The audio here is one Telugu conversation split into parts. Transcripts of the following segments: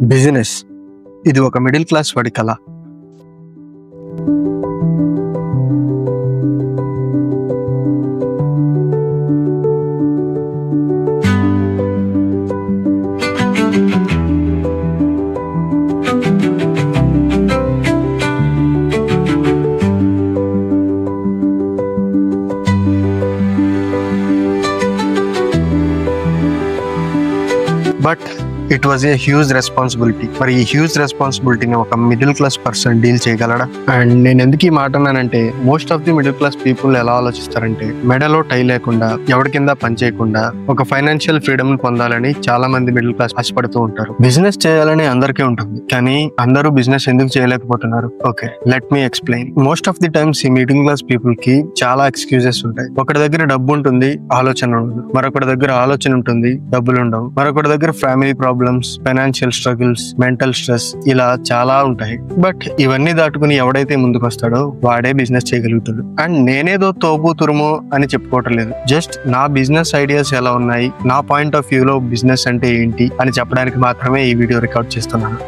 బిజినెస్ ఇది ఒక మిడిల్ క్లాస్ వాడి కళ. But it was a huge responsibility. మరి ఈ హ్యూజ్ రెస్పాన్సిబిలిటీని ఒక మిడిల్ క్లాస్ పర్సన్ డీల్ చేయగలడా? అండ్ నేను ఎందుకు ఈ మాట అన్నానంటే, most of the middle class people ఎలా ఆలోచిస్తారంటే, మెడలో టై లేకుండా ఎవరి కింద పని చేయకుండా ఒక ఫైనాన్షియల్ ఫ్రీడమ్ పొందాలని చాలా మంది మిడిల్ క్లాస్ ఆశపడుతూ ఉంటారు. బిజినెస్ చేయాలని అందరికీ ఉంటుంది, కానీ అందరూ బిజినెస్ ఎందుకు చేయలేకపోతున్నారు? Okay, let me explain. Most of the times ఈ మిడిల్ క్లాస్ పీపుల్ కి చాలా ఎక్స్క్యూజెస్ ఉంటాయి. ఒకటి దగ్గర డబ్బు ఉంటుంది, ఆలోచన ఉండదు. మరొకటి దగ్గర ఆలోచన ఉంటుంది, డబ్బులు ఉండవు. మరొకటి దగ్గర family problems, financial struggles, mental stress, ఇలా చాలా ఉంటాయి. బట్ ఇవన్నీ దాటుకుని ఎవడైతే ముందుకు వస్తాడో వాడే బిజినెస్ చేయగలుగుతాడు. అండ్ నేనేదో తోపు తురుము అని చెప్పుకోవటం లేదు, జస్ట్ నా బిజినెస్ ఐడియాస్ ఎలా ఉన్నాయి, నా పాయింట్ ఆఫ్ వ్యూ లో బిజినెస్ అంటే ఏంటి అని చెప్పడానికి మాత్రమే ఈ వీడియో రికార్డ్ చేస్తున్నాను.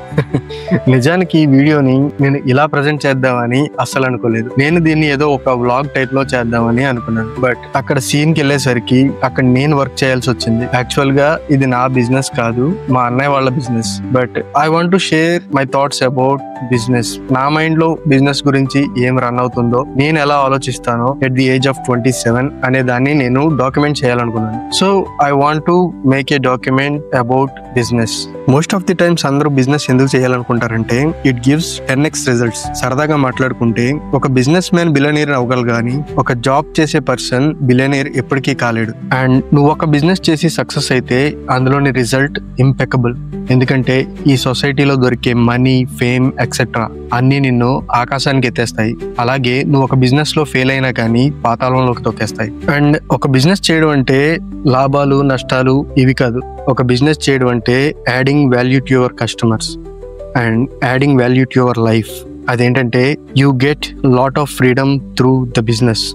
నిజానికి ఈ వీడియోని నేను ఇలా ప్రజెంట్ చేద్దామని అస్సలు అనుకోలేదు. నేను దీన్ని ఏదో ఒక వ్లాగ్ టైప్ లో చేద్దామని అనుకున్నాను. బట్ అక్కడ సీన్ కి వెళ్ళేసరికి అక్కడ నేను వర్క్ చేయాల్సి వచ్చింది. యాక్చువల్ గా ఇది నా బిజినెస్ కాదు, మా అన్నయ్య వాళ్ళ business. But I want to share my thoughts about business. నా మైండ్ లో బిజినెస్ గురించి ఏం రన్ అవుతుందో, నేను ఎలా ఆలోచిస్తానో ఎట్ ది ఏజ్ ఆఫ్ 27 అనే దాన్ని నేను డాక్యుమెంట్ చేయాలనుకున్నాను. So I want to make a document about business. Most of the times అందరూ బిజినెస్ ఎందుకు చేయాలనుకుంటారంటే, ఇట్ గివ్స్ 10x రిజల్ట్స్. సరదాగా మాట్లాడుకుంటే ఒక బిజినెస్ మ్యాన్ బిలియనీర్ అవ్వగలరు, కానీ ఒక జాబ్ చేసే పర్సన్ బిలియనీర్ ఎప్పటికీ కాలేడు. అండ్ నువ్వు ఒక బిజినెస్ చేసి సక్సెస్ అయితే అందులోని రిజల్ట్ ఇంపెకబుల్. ఎందుకంటే ఈ సొసైటీలో దొరికే మనీ, ఫేమ్ ఎక్సెట్రా అన్ని నిన్ను ఆకాశానికి ఎత్తేస్తాయి. అలాగే నువ్వు ఒక బిజినెస్ లో ఫెయిల్ అయినా కానీ పాతాళంలోకి తొక్కేస్తాయి. అండ్ ఒక బిజినెస్ చేయడం అంటే లాభాలు నష్టాలు ఇవి కాదు. ఒక బిజినెస్ చేయడం అంటే adding value to your customers and adding value to your life. అదేంటంటే you get lot of freedom through the business.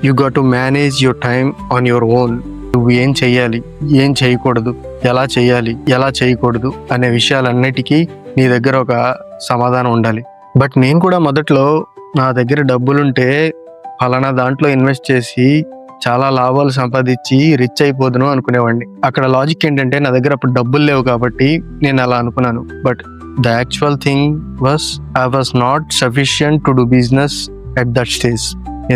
You got to manage your time on your own. నువ్వు ఏం చెయ్యాలి, ఏం చేయకూడదు, ఎలా చేయాలి, ఎలా చేయకూడదు అనే విషయాలన్నిటికీ నీ దగ్గర ఒక సమాధానం ఉండాలి. బట్ నేను కూడా మొదట్లో నా దగ్గర డబ్బులుంటే ఫలానా దాంట్లో ఇన్వెస్ట్ చేసి చాలా లాభాలు సంపాదించి రిచ్ అయిపోదును అనుకునేవాడిని. అక్కడ లాజిక్ ఏంటంటే, నా దగ్గర అప్పుడు డబ్బులు లేవు కాబట్టి నేను అలా అనుకున్నాను. But the actual thing was I was not sufficient to do business at that stage.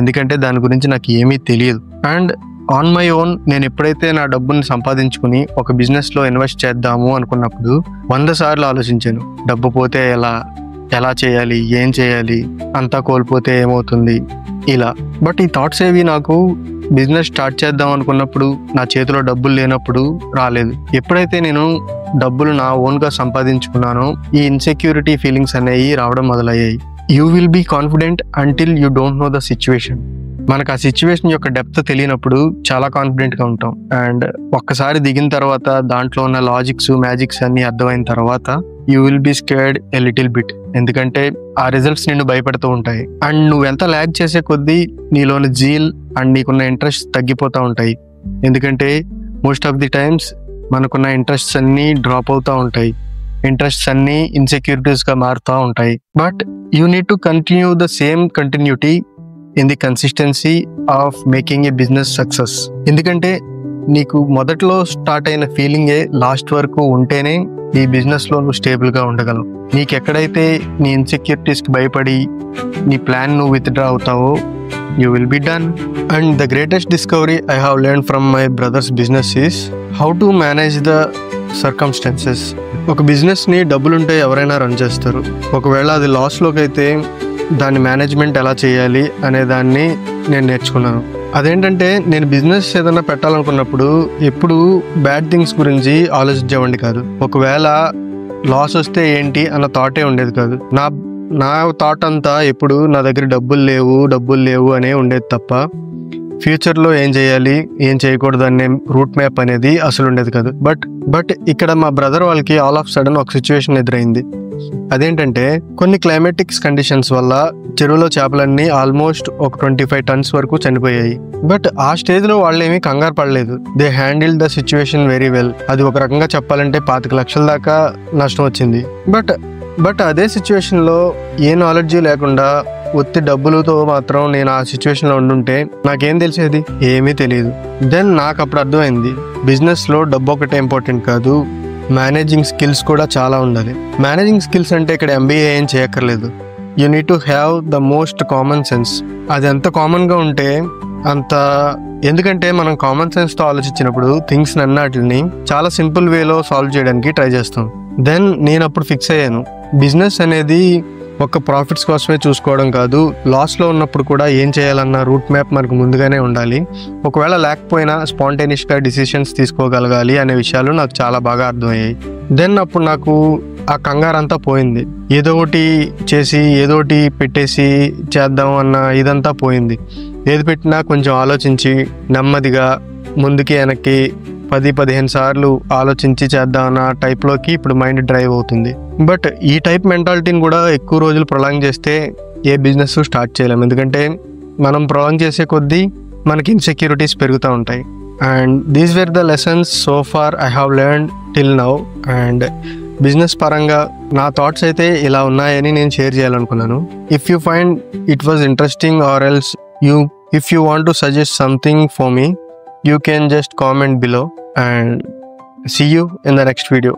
ఎందుకంటే దాని గురించి నాకు ఏమీ తెలియదు. అండ్ ఆన్ మై ఓన్ నేను ఎప్పుడైతే నా డబ్బుని సంపాదించుకుని ఒక బిజినెస్ లో ఇన్వెస్ట్ చేద్దాము అనుకున్నప్పుడు 100 సార్లు ఆలోచించాను. డబ్బు పోతే ఎలా చేయాలి, ఏం చేయాలి, అంతా కోల్పోతే ఏమవుతుంది, ఇలా. బట్ ఈ థాట్స్ ఏవి నాకు బిజినెస్ స్టార్ట్ చేద్దాం అనుకున్నప్పుడు, నా చేతిలో డబ్బులు లేనప్పుడు రాలేదు. ఎప్పుడైతే నేను డబ్బులు నా ఓన్ గా సంపాదించుకున్నానో ఈ ఇన్సెక్యూరిటీ ఫీలింగ్స్ అనేవి రావడం మొదలయ్యాయి. You will be confident until you don't know the situation. మనకు ఆ సిచ్యువేషన్ యొక్క డెప్త్ తెలియనప్పుడు చాలా కాన్ఫిడెంట్ గా ఉంటాం. అండ్ ఒక్కసారి దిగిన తర్వాత దాంట్లో ఉన్న లాజిక్స్, మ్యాజిక్స్ అన్ని అర్థమైన తర్వాత you will be scared a little bit. ఎందుకంటే ఆ రిజల్ట్స్ నిన్ను భయపెడుతూ ఉంటాయి. అండ్ నువ్వు ఎంత ల్యాగ్ చేసే కొద్దీ నీలోని జీల్ అండ్ నీకున్న ఇంట్రెస్ట్ తగ్గిపోతూ ఉంటాయి. ఎందుకంటే మోస్ట్ ఆఫ్ ది టైమ్స్ మనకున్న ఇంట్రెస్ట్స్ అన్ని డ్రాప్ అవుతూ ఉంటాయి. ఇంట్రెస్ట్స్ అన్ని ఇన్సెక్యూరిటీస్ గా మారుతూ ఉంటాయి. But you need to continue the same continuity in the consistency of making a business success. ఎందుకంటే నీకు మొదట్లో స్టార్ట్ అయిన ఫీలింగే లాస్ట్ వరకు ఉంటేనే ఈ బిజినెస్ లో నువ్వు స్టేబుల్ గా ఉండగలవు. నీకు ఎక్కడైతే నీ ఇన్సెక్యూరిటీస్ కి భయపడి నీ ప్లాన్ నువ్వు withdraw అవుతావో you will be done. And the greatest discovery I have learned from my brother's business is how to manage the circumstances. ఒక బిజినెస్ ని డబ్బులుంటే ఎవరైనా రన్ చేస్తారు. ఒకవేళ అది లాస్ లోకి అయితే దాని మేనేజ్మెంట్ ఎలా చేయాలి అనే దాన్ని నేను నేర్చుకున్నాను. అదేంటంటే, నేను బిజినెస్ ఏదైనా పెట్టాలనుకున్నప్పుడు ఎప్పుడు బ్యాడ్ థింగ్స్ గురించి ఆలోచించేవాడిని కాదు. ఒకవేళ లాస్ వస్తే ఏంటి అన్న థాటే ఉండేది కాదు. నా థాట్ అంతా ఎప్పుడు నా దగ్గర డబ్బులు లేవు అనే ఉండేది తప్ప ఫ్యూచర్లో ఏం చేయాలి ఏం చేయకూడదు అనే రూట్ మ్యాప్ అనేది అసలు ఉండేది కాదు. బట్ ఇక్కడ మా బ్రదర్ వాళ్ళకి ఆల్ ఆఫ్ సడన్ ఒక సిచ్యువేషన్ ఎదురైంది. అదేంటంటే కొన్ని క్లైమాటిక్స్ కండిషన్స్ వల్ల చెరువులో చేపలన్నీ ఆల్మోస్ట్ ఒక 25 tons వరకు చనిపోయాయి. బట్ ఆ స్టేజ్లో వాళ్ళు ఏమీ కంగారు పడలేదు. They handle the situation very well. అది ఒక రకంగా చెప్పాలంటే 25 లక్షల దాకా నష్టం వచ్చింది. బట్ అదే సిచ్యువేషన్లో ఏ నాలెడ్జ్ లేకుండా ఒత్తి డబ్బులతో మాత్రం నేను ఆ సిచ్యువేషన్లో ఉండుంటే నాకేం తెలిసేది? ఏమీ తెలియదు. దెన్ నాకు అప్పుడు అర్థమైంది, బిజినెస్లో డబ్బు ఒకటే ఇంపార్టెంట్ కాదు, మేనేజింగ్ స్కిల్స్ కూడా చాలా ఉండాలి. మేనేజింగ్ స్కిల్స్ అంటే ఇక్కడ MBA ఏం చేయక్కర్లేదు. You need to have the most common sense. అది ఎంత కామన్గా ఉంటే అంత, ఎందుకంటే మనం కామన్ సెన్స్తో ఆలోచించినప్పుడు థింగ్స్ అన్నిటిని చాలా సింపుల్ వేలో సాల్వ్ చేయడానికి ట్రై చేస్తాం. దెన్ నేను అప్పుడు ఫిక్స్ అయ్యాను, బిజినెస్ అనేది ఒక ప్రాఫిట్స్ కోసమే చూసుకోవడం కాదు, లాస్లో ఉన్నప్పుడు కూడా ఏం చేయాలన్న రూట్ మ్యాప్ మనకు ముందుగానే ఉండాలి. ఒకవేళ లేకపోయినా స్పాంటేనియస్గా డిసిషన్స్ తీసుకోగలగాలి అనే విషయాలు నాకు చాలా బాగా అర్థమయ్యాయి. దెన్ అప్పుడు నాకు ఆ కంగారు అంతా పోయింది. ఏదో ఒకటి చేసి ఏదో ఒకటి పెట్టేసి చేద్దాం అన్న ఇదంతా పోయింది. ఏది పెట్టినా కొంచెం ఆలోచించి నెమ్మదిగా ముందుకి వెనక్కి 10-15 సార్లు ఆలోచించి చేద్దామన్న టైప్లోకి ఇప్పుడు మైండ్ డ్రైవ్ అవుతుంది. బట్ ఈ టైప్ మెంటాలిటీని కూడా ఎక్కువ రోజులు ప్రొలాంగ్ చేస్తే ఏ బిజినెస్ స్టార్ట్ చేయలేము. ఎందుకంటే మనం ప్రొలాంగ్ చేసే కొద్దీ మనకి ఇన్సెక్యూరిటీస్ పెరుగుతూ ఉంటాయి. And these were the lessons so far I have learned till now. And business పరంగా నా థాట్స్ అయితే ఇలా ఉన్నాయని నేను షేర్ చేయాలనుకున్నాను. If you find it was interesting or else if you want to suggest something for me, you can just comment below and see you in the next video.